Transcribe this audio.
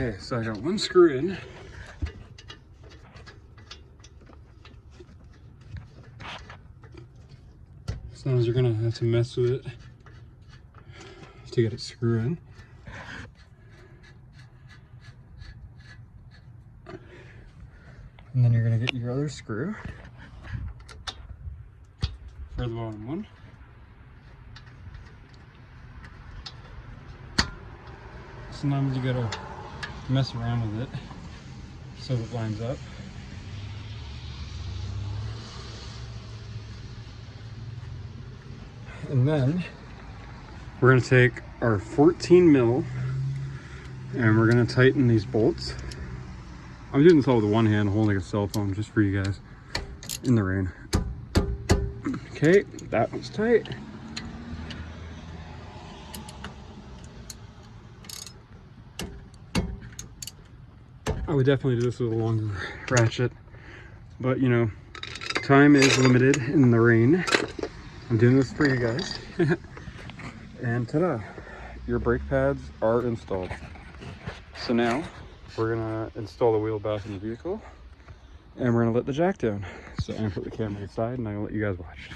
Okay, so I got one screw in. Sometimes you're gonna have to mess with it to get it screwed in. And then you're gonna get your other screw for the bottom one. Sometimes you gotta mess around with it so it lines up. And then we're gonna take our 14 mil and we're gonna tighten these bolts. I'm doing this all with one hand, holding a cell phone just for you guys in the rain. Okay, that one's tight. I would definitely do this with a longer ratchet, but you know, time is limited in the rain. I'm doing this for you guys. And ta-da, your brake pads are installed. So now we're gonna install the wheel back in the vehicle and we're gonna let the jack down. So I'm gonna put the camera aside and I'm gonna let you guys watch.